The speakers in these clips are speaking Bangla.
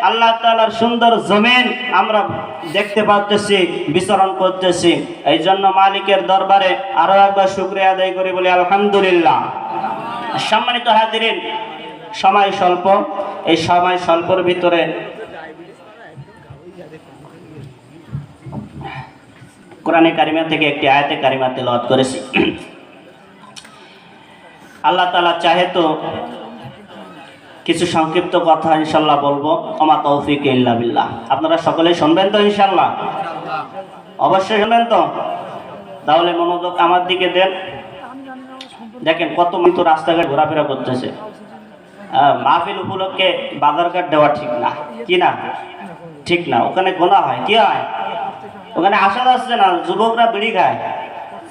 আল্লাহ তাআলার সুন্দর জমিন আমরা দেখতে পাচ্ছি, বিচরণ করতেছি। এই জন্য মালিকের দরবারে আরো একবার শুকরিয়া আদায় করি, বলি আলহামদুলিল্লাহ। সম্মানিত হাজিরিন, সময় স্বল্প, এই সময় স্বল্পের ভিতরে কোরআনে কারিমা থেকে একটি আয়াতে কারিমা তেলাওয়াত করেছি। আল্লাহ তাআলা চাহে তো কিছু সংক্ষিপ্ত কথা ইনশাল্লাহ বলবো। ওমা তৌফিক ইল্লা বিল্লাহ। আপনারা সকলেই শুনবেন তো ইনশাল্লাহ? অবশ্যই শুনবেন তো? তাহলে মনোযোগ আমার দিকে দেন। দেখেন কত মৃত রাস্তাঘাট ঘোরাফেরা করতেছে। মাহফিল উপলক্ষে বাজারঘাট দেওয়া ঠিক না, কি না? ঠিক না, ওখানে গোনা হয়। কি হয় ওখানে? আসা যাচ্ছে না, যুবকরা বিড়ি খায়,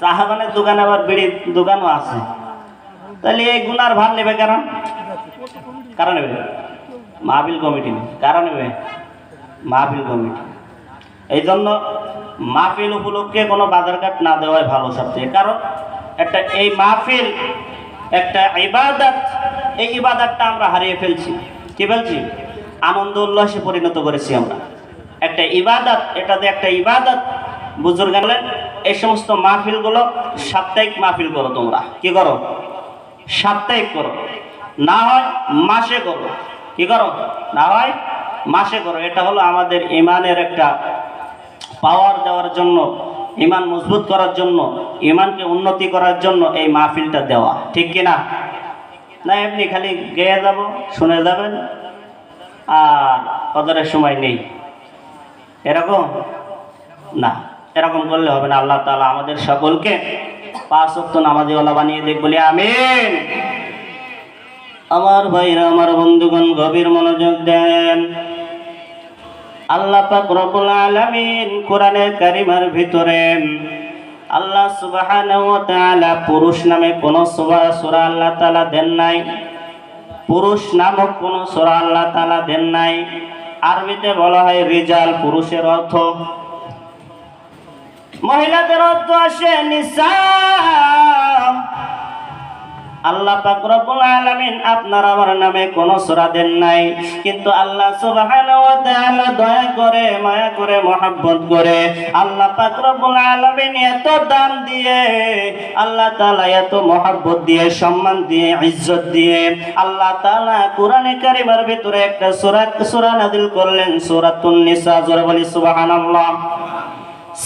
চাহাবানের দোকানে আবার বিড়ির দোকানও আছে। তাহলে এই গুনার ভার নেবে কারণ কারা নেবে? মাহফিল কমিটি নেবে। কারা নেবে? মাহফিল কমিটি। এই জন্য মাহফিল উপলক্ষে কোনো বাজারঘাট না দেওয়াই ভালো সবচেয়ে। কারণ একটা এই মাহফিল একটা ইবাদত, এই ইবাদতটা আমরা হারিয়ে ফেলছি। কি বলছি? আনন্দ উল্লাসে পরিণত করেছি আমরা। একটা ইবাদত, এটা যে একটা ইবাদত। বুজুর্গ বলেন এই সমস্ত মাহফিলগুলো সাপ্তাহিক মাহফিল করো। তোমরা কি করো? সাপ্তাহিক করো, না হয় মাসে করো। কি করো? না হয় মাসে করো। এটা হলো আমাদের ইমানের একটা পাওয়ার দেওয়ার জন্য, ইমান মজবুত করার জন্য, ইমানকে উন্নতি করার জন্য এই মাহফিলটা দেওয়া। ঠিক কিনা? না এমনি খালি গেয়ে যাব, শুনে যাবেন আর কদরের সময় নেই, এরকম না। এরকম করলে হবে না। আল্লাহ তাআলা আমাদের সকলকে 5 ওয়াক্ত নামাজীওয়ালা বানিয়ে দেখ, বলি আমিন। আমার ভাইরা, আমার বন্ধুগণ, গভীর মনোযোগ দেন। আল্লাহ পাক রব্বুল আলামিন কোরআনে কারিমার ভিতরে আল্লাহ সুবহানাহু ওয়া তাআলা পুরুষ নামে কোন সূরা আল্লাহ তাআলা দেন নাই। পুরুষ নামক কোন সূরা আল্লাহ তাআলা দেন নাই। আরবিতে বলা হয় রিজাল, পুরুষের অর্থ। মহিলাদের অর্থ আসে নিসা। আল্লাহ পাক রব্বুল আলামিন আপনার আমার নামে কোন সূরা দেন নাই, কিন্তু আল্লাহ সুবহানাহু ওয়া তাআলা দয়া করে, মায়া করে, মহব্বত করে আল্লাহ পাক রব্বুল আলামিন এত দাম দিয়ে, আল্লাহ তাআলা এত মহব্বত দিয়ে, সম্মান দিয়ে, ইজ্জত দিয়ে আল্লাহ তাআলা কোরআনে কারিমের ভিতরে একটা সূরা নাযিল করলেন, সূরাতুন নিসা। জোরে বলি সুবহানাল্লাহ।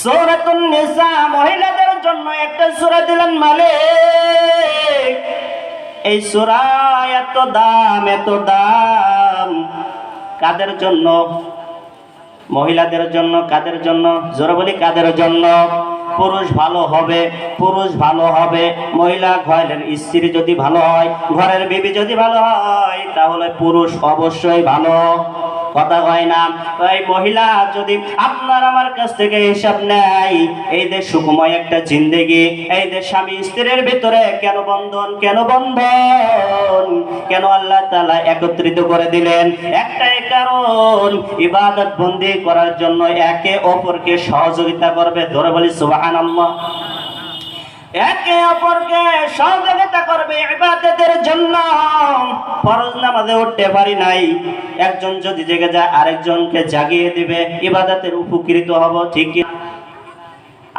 সূরাতুন নিসা, মহিলাদের জন্য একটা সূরা দিলেন মালিক। এই সূরা এত দাম, এত দাম। কাদের জন্য? মহিলাদের জন্য। কাদের জন্য? জোরে বলি কাদের জন্য? পুরুষ ভালো হবে, পুরুষ ভালো হবে। মহিলা ঘরের স্ত্রী যদি ভালো হয়, ঘরের বিবি যদি ভালো হয়, তাহলে পুরুষ অবশ্যই ভালো। কথা হয় না? এই মহিলা যদি আপনার আমার কাছ থেকে হিসাব নেয়, এই যে সুখময় একটা জিন্দেগি, এই যে স্বামী স্ত্রীর ভিতরে কেন বন্ধন, কেন বন্ধন, কেন আল্লাহ তাআলা একত্রিত করে দিলেন? একটাই কারণ, ইবাদত বন্দি করার জন্য একে অপরকে সহযোগিতা করবে। ধরে বলি সুবহানাল্লাহ। একে অপরকে সহযোগিতা করবে ইবাদতের জন্য। ফরজ নামাজে উঠতে পারি নাই, একজন যদি জেগে যায় আরেকজনকে জাগিয়ে দিবে, ইবাদতের উপকৃত হব। ঠিক কি?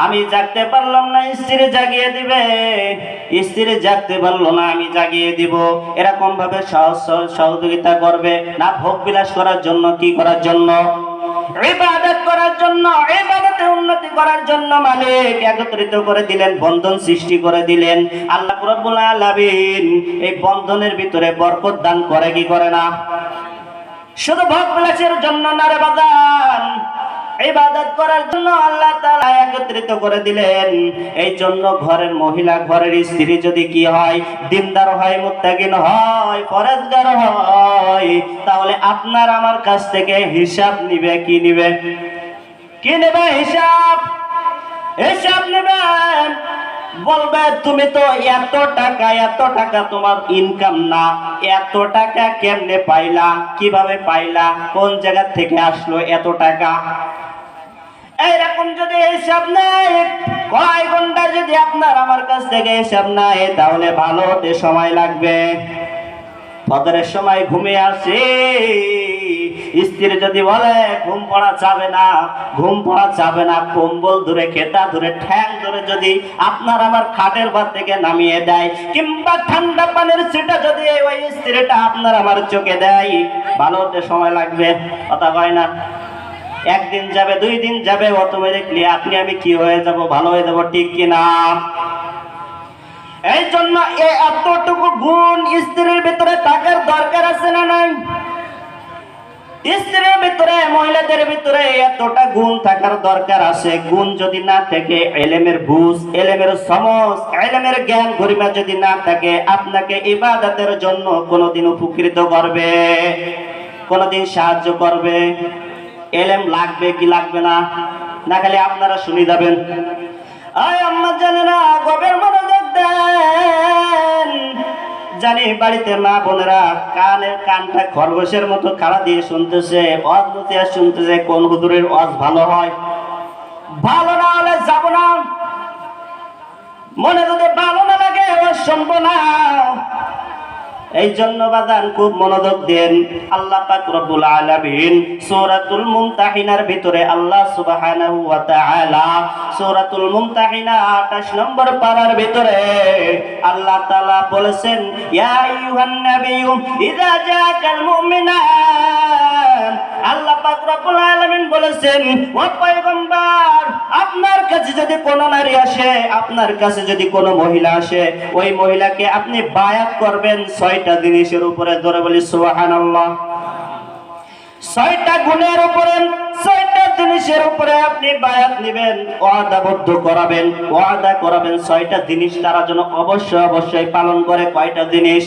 আমি জাগতে পারলাম না, স্ত্রী জাগিয়ে দিবে। স্ত্রী জাগতে পারলো না, আমি জাগিয়ে দিব। এরকম ভাবে সহযোগিতা করবে না। ভোগ বিলাস করার জন্য, কি করার জন্য? ইবাদত করার জন্য, ইবাদতে উন্নতি করার জন্য মালিক একত্রিত করে দিলেন, বন্ধন সৃষ্টি করে দিলেন। আল্লাহ রাব্বুল আলামিন এই বন্ধনের ভিতরে বরকত দান করে, কি করে না? শুধু ভোগ বিলাসের জন্য না রে বাজান, ইবাদত করার জন্য আল্লাহ তাআলা একত্রিত করে দিলেন। এই জন্য ঘরের মহিলা, ঘরের স্ত্রী যদি কি হয়? দিনদার হয়, মুত্তাকিন হয়, পরেজগার হয়, তাহলে আপনার আমার কাছ থেকে হিসাব নিবে। কি নিবে? কি নেবে? হিসাব। হিসাব নেবেন। বলবে তুমি তো এত টাকা তোমার ইনকাম না, এত টাকা কেমনে পাইলা? কিভাবে পাইলা? কোন জায়গা থেকে আসলো এত টাকা? এইরকম যদি হিসাব নেয়, কয় ঘন্টা যদি আপনার আমার কাছ থেকে হিসাব নেয়, তাহলে ভালো হতে সময় লাগবে। ফজরের সময় ঘুমিয়ে আসি, স্ত্রী যদি বলে ঘুম পড়া যাবে না, ঘুম পড়া যাবে না, কম্বল ধরে খেতা ধরে ঠ্যাং ধরে যদি আপনার আমার খাটের পর থেকে নামিয়ে দেয়, কিংবা ঠান্ডা পানির ছিটা যদি ওই স্ত্রীটা আপনার আমার চোখে দেয়, ভালো হতে সময় লাগবে, কথা কয় না? একদিন যাবে, 2 দিন যাবে, অটোমেটিকলি আপনি আমি কি হয়ে যাব, ভালো হয়ে যাব, ঠিক কিনা? এই জন্য এতটুকু গুণ স্ত্রীর ভিতরে থাকার দরকার আছে না নাই? স্ত্রীর ভিতরে, মহিলাদের ভিতরে এতটা গুণ থাকার দরকার আছে। গুণ যদি না থাকে, ইলমের বুঝ, ইলমের সমঝ, ইলমের জ্ঞান গরিমা যদি না থাকে, আপনাকে ইবাদতের জন্য কোনোদিন উপকৃত করবে, কোনোদিন সাহায্য করবে? ইলম লাগবে কি লাগবে না? না খালি আপনারা শুনে যাবেন। আয় আম্মা জানে না, গবের মনোযোগ দেন। জানি বাড়িতে মা বোনেরা কানটা খরগোশের মতো খাড়া দিয়ে শুনতেছে, ওয়াজ নসিহত শুনতেছে, কোন হুজুরের ওয়াজ ভালো হয়। ভালো না হলে যাব না, মনে যদি ভালো না লাগে ওয়াজ শুনবো না। এই জন্য বাজান খুব মনোযোগ দেন। আল্লাহ পাক রব্বুল আলামিন সূরাতুল মুমতাহিনার ভিতরে আল্লাহ সুবহানাহু ওয়া তাআলা সূরাতুল মুমতাহিনা 28 নম্বর পারার ভিতরে আল্লাহ তাআলা বলেছেন, ইয়া আইয়ুহান নাবিয়্যু ইযা জাআকাল মুমিনাত। আল্লাহ পাক রব্বুল আলামিন বলেছেন, ও পয়গম্বর, আপনার কাছে যদি কোনো নারী আসে, আপনার কাছে যদি কোনো মহিলা আসে, ওই মহিলাকে আপনি বায়াত করবেন 6টা জিনিসের উপরে। ধরে বলি সুবহানাল্লাহ। 6টা গুণের উপরে, 6টা জিনিসের উপরে আপনি বায়াত নেবেন, ওয়াদাবদ্ধ করাবেন, ওয়াদা করাবেন 6টা জিনিস তারা যেন অবশ্যই অবশ্যই পালন করে। কয়টা জিনিস?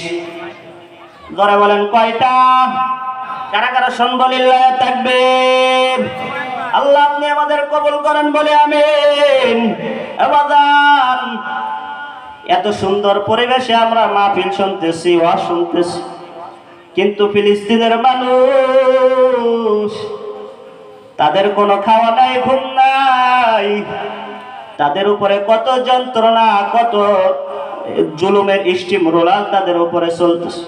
ধরে বলেন কয়টা? কারা কারা শুনবো? লিল্লাহ তাকবীর। আল্লাহ আপনি আমাদের কবুল করেন, বলে আমিন। আবাদান এত সুন্দর পরিবেশে আমরা মাহফিল শুনতেছি, ওয়াজ শুনতেছি, কিন্তু ফিলিস্তিনের মানুষ, তাদের কোনো খাওয়া নাই, ঘুম নাই, তাদের উপরে কত যন্ত্রণা, কত জুলুমের স্টিম রোলার তাদের উপরে চলতেছে।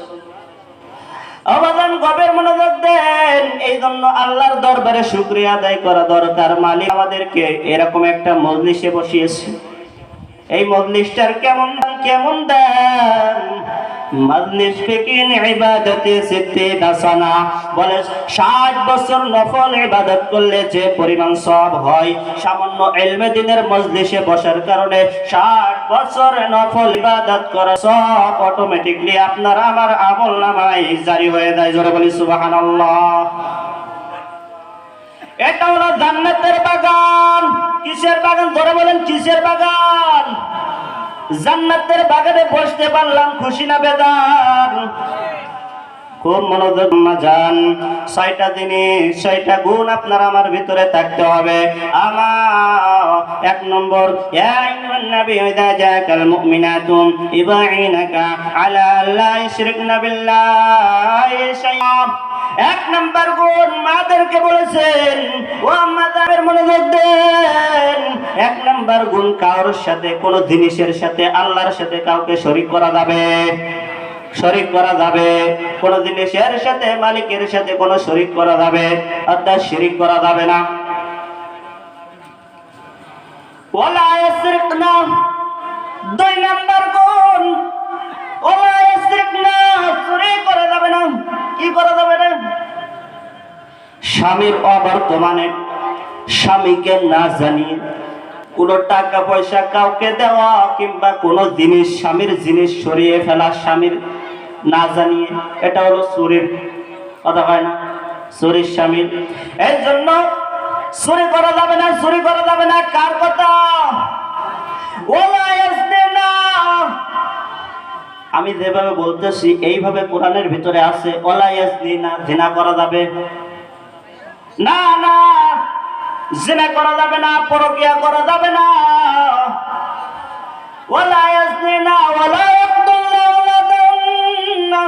আবাদান গবের মনোযোগ দেন। এই জন্য আল্লাহর দরবারে শুকরিয়া আদায় করা দরকার। মালিক আমাদেরকে এরকম একটা মজলিসে বসিয়েছে। এই মজলিসটার কেমন দাম? মজলিস ফিকিন ইবাদতে সিদ্দিনা সানা, বলে 60 বছর নফল ইবাদত করলে যে পরিমাণ সওয়াব হয়, সামান্য ইলমে দ্বীনের মজলিসে বসার কারণে 60 বছর নফল ইবাদত করা সওয়াব অটোমেটিকলি আপনার আমার আমলনামায় জারি হয়ে যায়। জোরে বলি সুবহানাল্লাহ। এটা হলো জান্নাতের বাগান। কিসের বাগান? ধরে বলেন কিসের বাগান? জান্নাতের বাগানে বসতে পারলাম, খুশি না বেজার? খুব মনোযোগ জান। 6টা জিনিস, 6টা গুণ আপনার আমার ভিতরে থাকতে হবে। আমার 1 নম্বর, ইয়া আইয়ুহান নাবিয়্যু ইযা জাআকাল মুমিনাতু ইবাইনাকা আলা আল্লা ইশরিকনা বিল্লাহি শাইআ। 1 নম্বর গুণ মাদেরকে বলেছেন, ও মাদের মনোযোগ দেন। 1 নম্বর গুণ, কারোর সাথে, কোন জিনিসের সাথে, আল্লাহর সাথে কাউকে শরীক করা যাবে, শরীক করা যাবে। কোন জিনিসের সাথে, মালিকের সাথে কোন শরীক করা যাবে, অর্থাৎ শিরিক করা যাবে না। ওয়ালা ইয়াসরিকনা। 2 নম্বর গুণ, ওয়ালা ইয়াসরিকনা, চুরি করা যাবে না। কি করা যাবে না? স্বামীর অবর্তমানে স্বামীকে না জানিয়ে কোন টাকা পয়সা কাউকে দেওয়া, কিংবা কোন জিনিস, স্বামীর জিনিস সরিয়ে ফেলা স্বামীর না জানিয়ে, এটা হলো চুরির। কথা হয় না? চুরির স্বামীর। এই জন্য চুরি করা যাবে না, চুরি করা যাবে না। কার কথা? ওয়ালা ইয়াজনিনা। আমি যেভাবে বলতেছি এইভাবে কোরআনের ভিতরে আছে, ওয়ালা ইয়াজনিনা, জিনা করা যাবে না। না, জিনা করা যাবে না, পরকিয়া করা যাবে না। ওয়ালা ইয়াজনিনা ওয়ালা ইয়াকতুলনা আওলাদাহুন্না।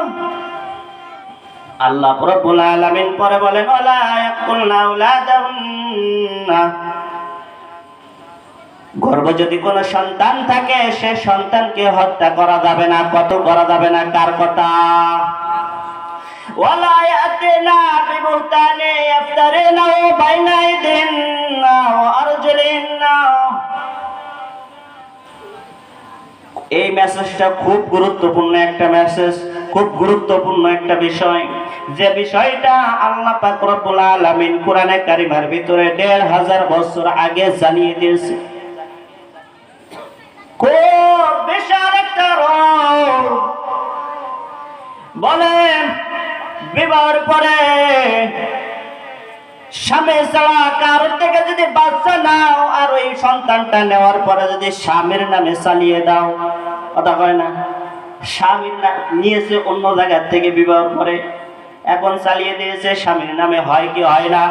আল্লাহ রাব্বুল আলামিন পরে বলেন, ওয়ালা ইয়াকতুলনা আওলাদাহুন্না। গর্ভে যদি কোনো সন্তান থাকে, সে সন্তানকে হত্যা করা যাবে না, কত করা যাবে না। কার কথা? ولا يأتنا ببهتان يفترينه بين أيديهن وأرجلهن। এই মেসেজটা খুব গুরুত্বপূর্ণ একটা মেসেজ, খুব গুরুত্বপূর্ণ একটা বিষয়, যে বিষয়টা আল্লাহ পাক রব্বুল আলামিন কোরআনে কারিমের ভিতরে ১৫০০ বছর আগে জানিয়ে দিয়েছে। খুব বিশাল একটা রোগ। বলেন বিবাহের পরে স্বামী ছাড়া কারোর থেকে যদি বাচ্চা নাও, আর ওই সন্তানটা নেওয়ার পরে যদি স্বামীর নামে চালিয়ে দাও, কথা কয় না, স্বামীর নিয়েছে অন্য জায়গার থেকে বিবাহ করে, এখন চালিয়ে দিয়েছে স্বামীর নামে, হয় কি হয় না?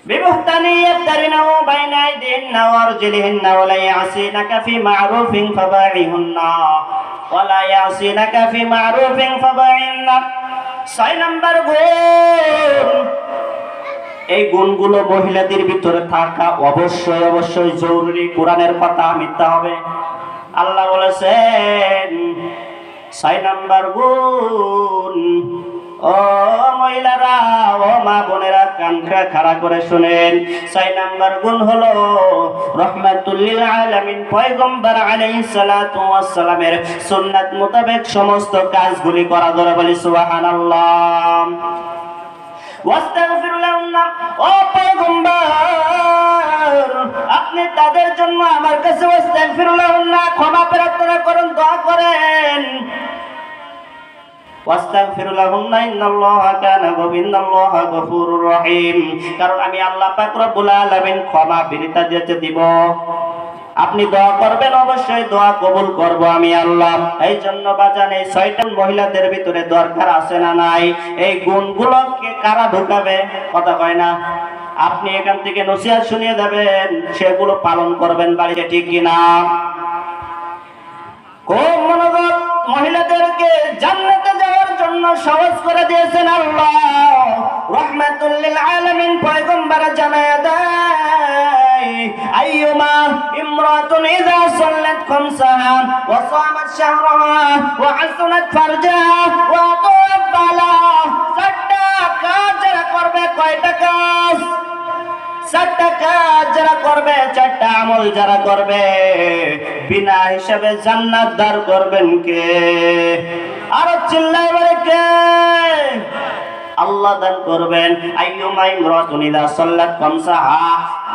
বিবহতানি ইয়াফতারিনাহু বাইনা আইদিহিন্না ওয়া আরজুলিহিন্না ওয়া লা ইয়াসিনাকা ফি মা'রুফিন ফাবাইহুন্না ওয়া লা ইয়াসিনাকা ফি মা'রুফিন ফাবাইহুন্না। ৬ নাম্বার গুণ, এই গুণগুলো মহিলাদের ভিতরে থাকা অবশ্যই অবশ্যই জরুরি। কোরআনের কথা মিথ্যা হবে? আল্লাহ বলেছেন ৬ নাম্বার গুণ, ও মহিলারা, ও মা বোনেরা, কানটা খাড়া করে শুনেন। ৬ নাম্বার গুণ হলো রাহমাতুল লিল আলামিন পয়গম্বর আলাইহিস সালাতু ওয়াস সালামের সুন্নাত মোতাবেক সমস্ত কাজগুলি করা। ধরে বলি সুবহানাল্লাহ। ওয়াস্তাগফির লাহুন্না, ও পয়গম্বর, আপনি তাদের জন্য আমার কাছে ওয়াস্তাগফির লাহুন্না, ক্ষমা প্রার্থনা করেন, দোয়া করেন। ওয়াস্তাগফির লাহুন্না ইন্নাল্লাহা কানা গফুরুর রহিম। কারণ আমি আল্লাহ পাক রব্বুল আলামিন ক্ষমা বিরিতা দিতে দিব। আপনি দোয়া করবেন, অবশ্যই দোয়া কবুল করব আমি আল্লাহ। এই জন্য বাজান, এই ৬টা মহিলাদের ভিতরে দরকার আছে না নাই? এই গুণগুলোকে কারা ঢুকাবে? কথা কয় না? আপনি এখান থেকে নসিহত শুনিয়ে দেবেন, সেগুলো পালন করবেন বাড়িতে, ঠিক কিনা? খুব মনোযোগ। মহিলাদেরকে জান্নাতে যাওয়ার জন্য সহজ করে দিয়েছেন আল্লাহ। রাহমাতুল লিল আলামিন পয়গম্বর জানায়া দেয়, আইয়ুমা ইমরাতুন ইযা সাল্লাত খামসাহা ওয়া সামাত শাহরাহা ওয়া হাসানাত ফারজাহা ওয়া আতাত বালাহা, ৪টা কাজ যারা করবে, কয়টা কাজ? ৪টা কাজ যারা করবে, ৪টা আমল যারা করবে, বিনা হিসাবে জান্নাত দার করবেন কে? আরো চিল্লায় বলে কে? আল্লাহ দান করবেন। আইয়ুমা ইমরাতুন ইযা সাল্লাত খামসাহা,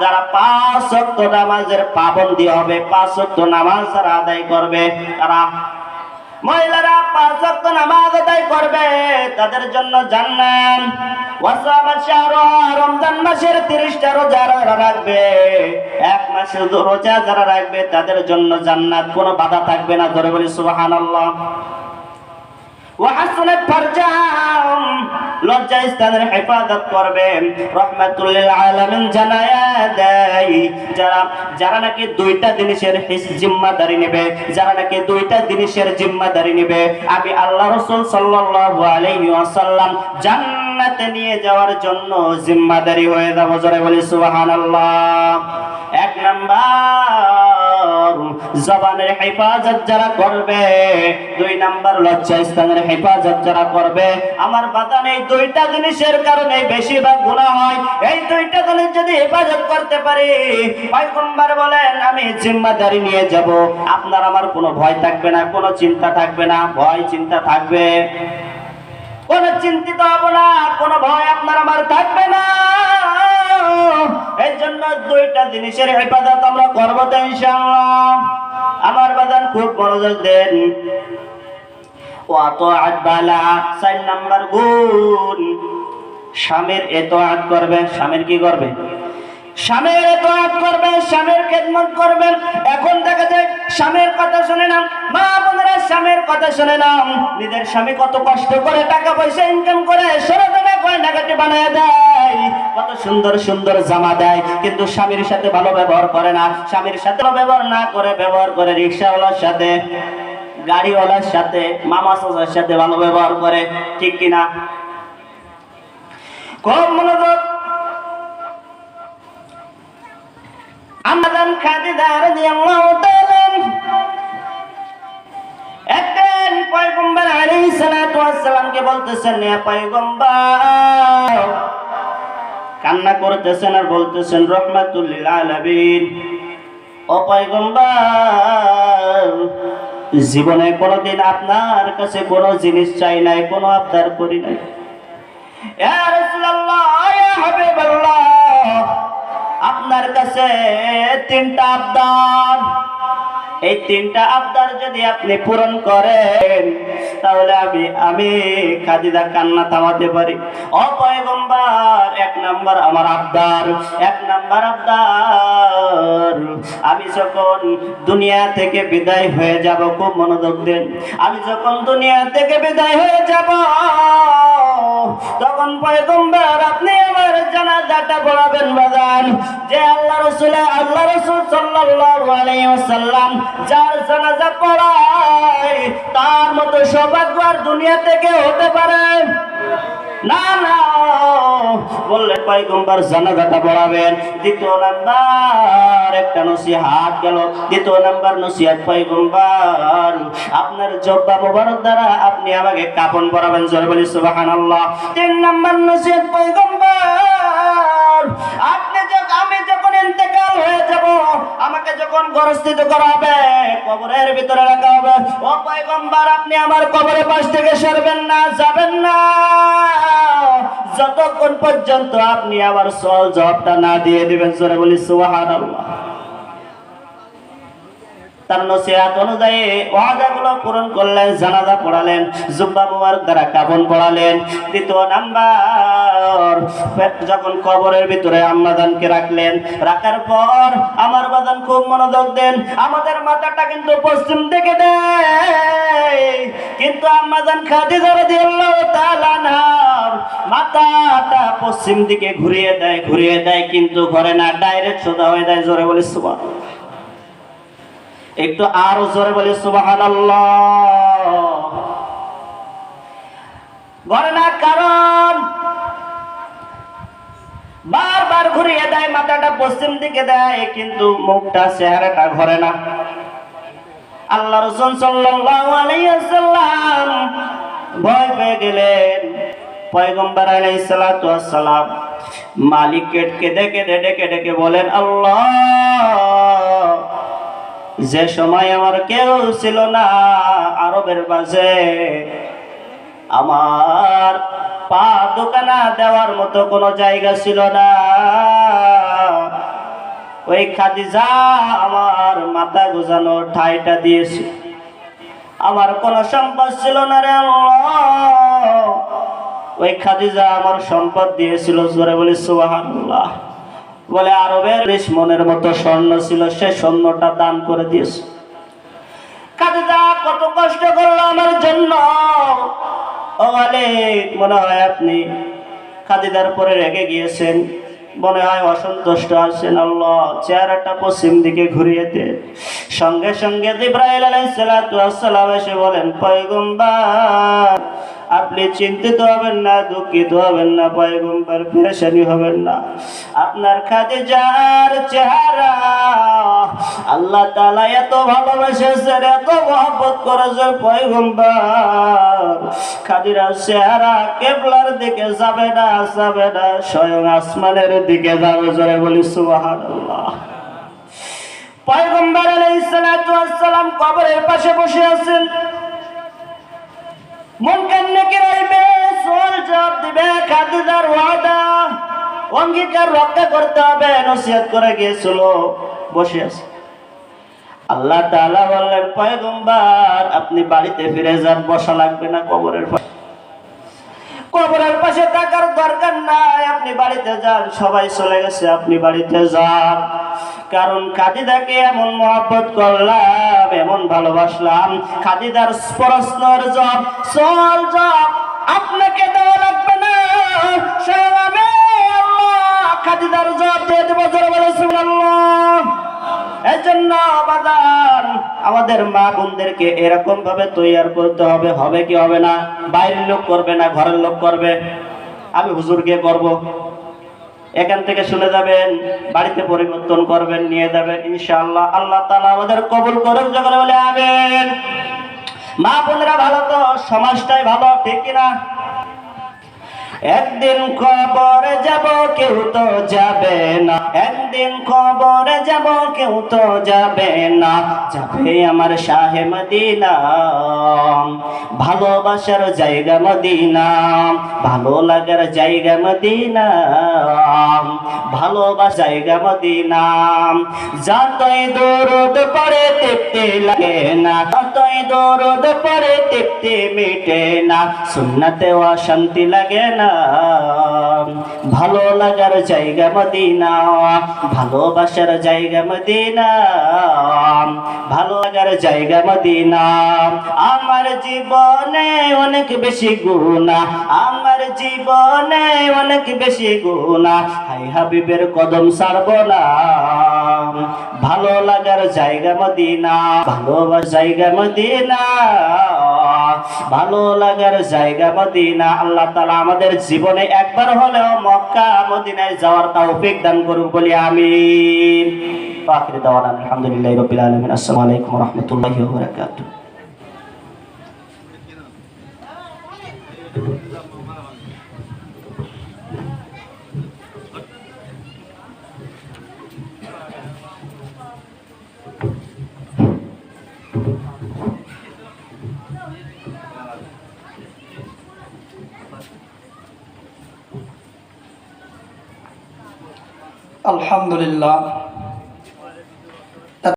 যারা ৫ ওয়াক্ত নামাজের পাবন্দী হবে, ৫ ওয়াক্ত নামাজ যারা আদায় করবে, তারা মহিলারা ৫ ওয়াক্ত নামাজ আদায় করবে, তাদের জন্য জান্নাত। ওয়াসামাত শাহরাহা, রমজান মাসের ৩০টা রোজা যারা রাখবে, ১ মাসের রোজা যারা রাখবে, তাদের জন্য জান্নাত, কোনো বাধা থাকবে না। ধরে বলি সুবহানাল্লাহ। ওয়া হাসানাত ফারজাহা, লজ্জা স্থানের হেফাজত করবে। রাহমাতুল লিল আলামিন জানায়া দেয়, যারা নাকি ২টা জিনিসের জিম্মাদারি নেবে, যারা নাকি ২টা জিনিসের জিম্মাদারি নেবে, আমি আল্লাহ রাসূল সাল্লাল্লাহু আলাইহি ওয়াসাল্লাম জান্নাতে নিয়ে যাওয়ার জন্য জিম্মাদারি হয়ে যাব। জোরে বলি সুবহানাল্লাহ। ১ নাম্বার জবানের হেফাজত যারা করবে, ২ নাম্বার লজ্জা স্থানের হেফাজত যারা করবে। আমার বাদান, এই ২টা জিনিসের কারণে বেশিরভাগ গুনাহ হয়। এই ২টা জিনিস যদি হেফাজত করতে পারি, পয়গম্বর বলেন, আমি জিম্মাদারি নিয়ে যাব, আপনার আমার কোনো ভয় থাকবে না, কোনো চিন্তা থাকবে না। ভয় চিন্তা থাকবে, কোনো চিন্তিত হব না, কোনো ভয় আপনার আমার থাকবে না। এই জন্য ২টা জিনিসের হেফাজত আমরা করব তো ইনশাআল্লাহ। আমার বাদান খুব মনোযোগ দেন। ওয়া তাআত বালা, ৪ নাম্বার গুণ, স্বামীর ইতাআত করবে। স্বামীর কি করবে? স্বামীর ইতাআত করবে, স্বামীর খেদমত করবেন। এখন দেখা যায় স্বামীর কথা শুনে না, মা বোনেরা স্বামীর কথা শুনে না। নিজের স্বামী কত কষ্ট করে টাকা পয়সা ইনকাম করে, সরজনে গয়নাগাটি বানায় দেয়, কত সুন্দর সুন্দর জামা দেয়, কিন্তু স্বামীর সাথে ভালো ব্যবহার করে না। স্বামীর সাথে ব্যবহার না করে, ব্যবহার করে রিকশাওয়ালার সাথে, গাড়িওয়ালার সাথে, মামা চাচার সাথে ভালো ব্যবহার করে, ঠিক কিনা? খুব মনোযোগ। আমাদের খাদিজা রাদিয়াল্লাহু তাআলা একদিন পয়গম্বর আলাইহিস সালাম ওয়াসাল্লামকে বলতেছেন, হে পয়গম্বর, কান্না করতেছেন আর বলতেছেন রাহমাতুল লিল আলামিন, ও পয়গম্বর, জীবনে কোনোদিন আপনার কাছে কোনো জিনিস চাই নাই, কোনো আবদার করি নাই। ইয়া রাসূলুল্লাহ, ইয়া হাবিবাল্লাহ, আপনার কাছে তিনটা আবদার, এই তিনটা আবদার যদি আপনি পূরণ করেন তাহলে আমি খাদিজা কান্না থামাতে পারি। ও পয়গম্বর, এক নাম্বার আমার আবদার, এক নাম্বার আবদার, আমি যখন দুনিয়া থেকে বিদায় হয়ে যাব, খুব মনোযোগ দেন, আমি যখন দুনিয়া থেকে বিদায় হয়ে যাব তখন পয়গম্বর আপনি আমার জানাজাটা পড়াবেন বাজান। যে আল্লাহ রাসূল সাল্লাল্লাহু আলাইহি ওয়াসাল্লাম যার জানাজা পড়ায় তার মতো সৌভাগ্য আর দুনিয়া থেকে হতে পারে না। না বললেন পয়গম্বর জানাজাটা পড়াবেন। দ্বিতীয় নাম্বার একটা নসিহত গেল, দ্বিতীয় নাম্বার নসিহত, পয়গম্বর আপনার জব্বা মোবারক দ্বারা আপনি আমাকে কাফন পরাবেন, জোরে বলি সুবহানাল্লাহ। তিন নাম্বার নসিহত, পয়গম্বর আমি যখন ইন্তেকাল হয়ে যাব, আমাকে যখন গরস্থিত করা হবে, কবরের ভিতরে রাখা হবে, ও পয়গম্বর আপনি আমার কবরের পাশ থেকে সরবেন না, যাবেন না যতক্ষণ পর্যন্ত আপনি আমার সওয়াল জবাবটা না দিয়ে দিবেন, জোরে বলি সুবহানাল্লাহ। তার নসিহত অনুযায়ী ওয়াদাগুলো পূরণ করলেন, জানাজা পড়ালেন, জুব্বা মুবারক দ্বারা কাফন পড়ালেন। দ্বিতীয় নাম্বার, যখন কবরের ভিতরে আম্মাজানকে রাখলেন, রাখার পর আমার বাজান খুব মনোযোগ দেন, আমাদের মাথাটা কিন্তু পশ্চিম দিকে দেয়, কিন্তু আম্মাজান খাদিজা রাদিয়াল্লাহু তাআলা আনহার মাথাটা পশ্চিম দিকে ঘুরিয়ে দেয়, কিন্তু ঘরে না, ডাইরেক্ট সোজা হয়ে যায়, জোরে বলি সুবহানাল্লাহ। একটু আরো জোরে বলি সুবহানাল্লাহ। ঘরে না, কারণ বারবার ঘুরিয়ে দেয়, মাথাটা পশ্চিম দিকে দেয়, কিন্তু মুখটা, চেহারাটা ঘরে না। আল্লাহ রাসূল সাল্লাল্লাহু আলাইহি ওয়াসাল্লাম ভয় পেয়ে গেলেন। পয়গম্বর আলাইহিস সালাতু ওয়াস সালাম মালিককে ডেকে বলেন, আল্লাহ, যে সময় আমার কেউ ছিল না, আরবের মাঝে আমার পা দোকানা দেওয়ার মতো কোনো জায়গা ছিল না, ওই খাদিজা আমার মাথা গোজানো ঠাইটা দিয়েছে, আমার কোনো সম্পদ ছিল না রে আল্লাহ, ওই খাদিজা আমার সম্পদ দিয়েছিল, জোরে বলি সুবহানাল্লাহ। বলে আরবের 30 মনের মতো স্বর্ণ ছিল, সে স্বর্ণটা দান করে দিয়েছে। খাদিজা কত কষ্ট করলো আমার জন্য। ও মালিক, মনে হয় আপনি খাদিজার পরে রেগে গিয়েছেন, মনে হয় অসন্তুষ্ট আছেন, আল্লাহ চেহারাটা পশ্চিম দিকে ঘুরিয়ে দেন। সঙ্গে সঙ্গে জিবরাইল আলাইহিস সালাতু ওয়াস সালাম এসে বলেন, পয়গম্বর আপনি চিন্তিত হবেন না, দুঃখিত হবেন না, পয়গম্বর পেরেশানি হবেন না, আপনার খাদিজার চেহারা আল্লাহ তাআলা এত ভালোবাসেছেন, এত মহব্বত করেছেন, পয়গম্বর খাদিজার চেহারা কিবলার দিকে যাবে না, স্বয়ং আসমানের দিকে যাবে, জোরে বলি সুবহানাল্লাহ। পয়গম্বর আলাইহিস সালাতু ওয়াস সালাম কবরের পাশে বসে আছেন, মুনকার নাকির আইবে, সওয়াল জবাব দিবে, খাদিজার ওয়াদা অঙ্গীকার রক্ষা করতে হবে, নসিহত করে গিয়েছিল, বসে আছে। আল্লাহ তাআলা বললেন, পয়গম্বর আপনি বাড়িতে ফিরে যান, বসা লাগবে না কবরের পাশে, কবরের পাশে থাকার দরকার নাই, আপনি বাড়িতে যান, সবাই চলে গেছে, আপনি বাড়িতে যান। কারণ খাদিজাকে এমন মহব্বত করলাম, এমন ভালোবাসলাম, খাদিজার প্রশ্নের জবাব আপনাকে দেওয়া লাগবে না, স্বয়ং আমি আল্লাহ খাদিজার জবাব দিয়ে দেব, জোরে বলে সুবহানাল্লাহ। এজন্য বাজার আমাদের মা বোনদেরকে এরকম ভাবে তৈয়ার করতে হবে, হবে কি হবে না? বাইরের লোক করবে না, ঘরের লোক করবে, আমি হুজুরকে করব, এখান থেকে শুনে যাবেন, বাড়িতে পরিবর্তন করবেন, নিয়ে যাবেন ইনশাআল্লাহ। আল্লাহ তাআলা আমাদের কবুল করুন, যখন বলে আমিন। মা বোনেরা ভালো তো সমাজটাই ভালো, ঠিক কিনা? একদিন কবরে যাব কেউ তো যাবে না, একদিন কবরে যাব কেউ তো যাবে না, যাবে আমার শাহে মদিনা, ভালোবাসার জায়গা মদিনা, ভালো লাগার জায়গা মদিনা, ভালোবাসার জায়গা মদিনা। যতই দরুদ পড়ে তৃপ্তি লাগে না, যতই দরুদ পড়ে তৃপ্তি মিটে না, সুন্নাতে অশান্তি লাগে না, ভালো লাগার জায়গা মদিনা, ভালোবাসার জায়গা মদিনা, ভালো লাগার জায়গা মদিনা। আমার জীবনে অনেক বেশি গুনাহ, আমার জীবনে অনেক বেশি গুনাহ, হাই হাবিবের কদম ছাড়ব না, ভালো লাগার জায়গা মদিনা, ভালোবাসার জায়গা মদিনা, ভালো লাগার জায়গা মদিনা। আল্লাহ তাআলা আমাদের জীবনে একবার হলেও মক্কা মদিনায় যাওয়ার তৌফিক দান করুক বলি আমিন। আখির দাওয়ানা আলহামদুলিল্লাহি রাব্বিল আলামিন। আসসালামু আলাইকুম ওয়া রাহমাতুল্লাহি ওয়া বারাকাতুহু। আলহামদুলিল্লাহ।